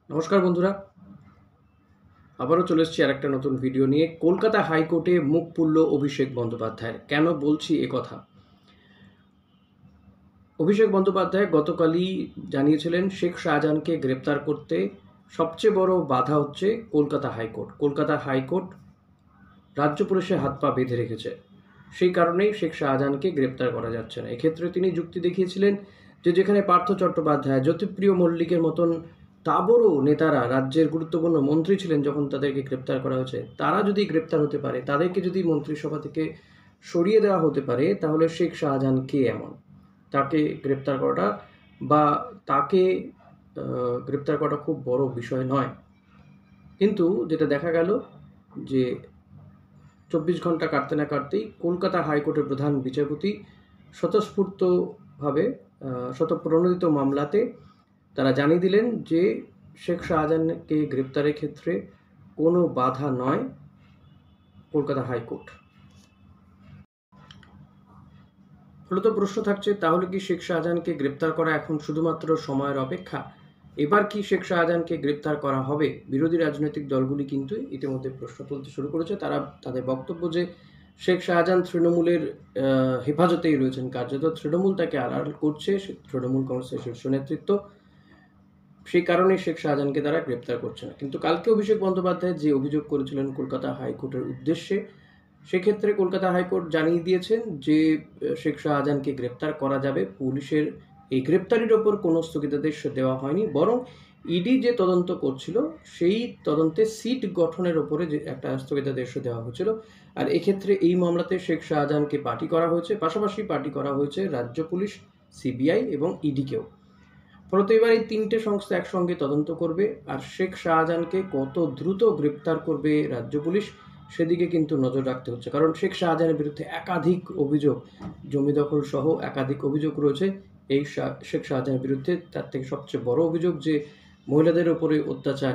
নমস্কার বন্ধুরা, আবারও চলে এসেছি আরেকটা নতুন ভিডিও নিয়ে। কলকাতা হাইকোর্টে মুখ পুড়ল অভিষেক বন্দ্যোপাধ্যায়ের। কেন বলছি কথা? অভিষেক বন্দ্যোপাধ্যায় গতকালই জানিয়েছিলেন শেখ শাহজাহানকে গ্রেপ্তার করতে সবচেয়ে বড় বাধা হচ্ছে কলকাতা হাইকোর্ট। কলকাতা হাইকোর্ট রাজ্য পুলিশের হাত পা বেঁধে রেখেছে, সেই কারণেই শেখ শাহজাহানকে গ্রেপ্তার করা যাচ্ছে না। এক্ষেত্রে তিনি যুক্তি দেখিয়েছিলেন যে যেখানে পার্থ চট্টোপাধ্যায়, জ্যোতিপ্রিয় মল্লিকের মতন তাবড়ো নেতারা রাজ্যের গুরুত্বপূর্ণ মন্ত্রী ছিলেন যখন তাদেরকে গ্রেপ্তার করা হয়েছে, তারা যদি গ্রেপ্তার হতে পারে, তাদেরকে যদি মন্ত্রিসভা থেকে সরিয়ে দেওয়া হতে পারে, তাহলে শেখ শাহজাহান কে এমন তাকে গ্রেপ্তার করাটা বা তাকে গ্রেপ্তার করাটা খুব বড় বিষয় নয়। কিন্তু যেটা দেখা গেল যে 24 ঘন্টা কাটতে না কাটতেই কলকাতা হাইকোর্টের প্রধান বিচারপতি স্বতঃস্ফূর্তভাবে স্বতঃপ্রণোদিত মামলাতে তারা জানিয়ে দিলেন যে শেখ শাহজাহানকে গ্রেপ্তারের ক্ষেত্রে কোনো বাধা নয় কলকাতা হাইকোর্ট। ফলত প্রশ্ন থাকছে, তাহলে কি শেখ শাহজাহানকে গ্রেপ্তার করা এখন শুধুমাত্র সময়ের অপেক্ষা? এবার কি শেখ শাহজাহানকে গ্রেপ্তার করা হবে? বিরোধী রাজনৈতিক দলগুলি কিন্তু ইতিমধ্যে প্রশ্ন তুলতে শুরু করেছে। তারা তাদের বক্তব্য যে শেখ শাহজাহান তৃণমূলের হেফাজতেই রয়েছেন, কার্যত তৃণমূল তাকে আড়াল করছে, তৃণমূল কংগ্রেসের শীর্ষ নেতৃত্ব, সেই কারণে শেখ শাহজাহানকে তারা গ্রেপ্তার করছে না। কিন্তু কালকে অভিষেক বন্দ্যোপাধ্যায় যে অভিযোগ করেছিলেন কলকাতা হাইকোর্টের উদ্দেশ্যে, সেক্ষেত্রে কলকাতা হাইকোর্ট জানিয়ে দিয়েছেন যে শেখ শাহজাহানকে গ্রেপ্তার করা যাবে। পুলিশের এই গ্রেপ্তারির ওপর কোনো স্থগিতাদেশ দেওয়া হয়নি, বরং ইডি যে তদন্ত করছিল সেই তদন্তে সিট গঠনের ওপরে যে একটা স্থগিতাদেশ দেওয়া হয়েছিল। আর এক্ষেত্রে এই মামলাতে শেখ শাহজাহানকে পার্টি করা হয়েছে, পাশাপাশি পার্টি করা হয়েছে রাজ্য পুলিশ, সিবিআই এবং ইডিকেও। ফলত এবার এই তিনটে সংস্থা একসঙ্গে তদন্ত করবে, আর শেখ শাহজাহানকে কত দ্রুত গ্রেপ্তার করবে রাজ্য পুলিশ সেদিকে কিন্তু নজর রাখতে হচ্ছে। কারণ শেখ শাহজাহানের বিরুদ্ধে একাধিক অভিযোগ, জমি দখল সহ একাধিক অভিযোগ রয়েছে এই শেখ শাহজাহানের বিরুদ্ধে। তার থেকে সবচেয়ে বড় অভিযোগ যে মহিলাদের ওপরে অত্যাচার,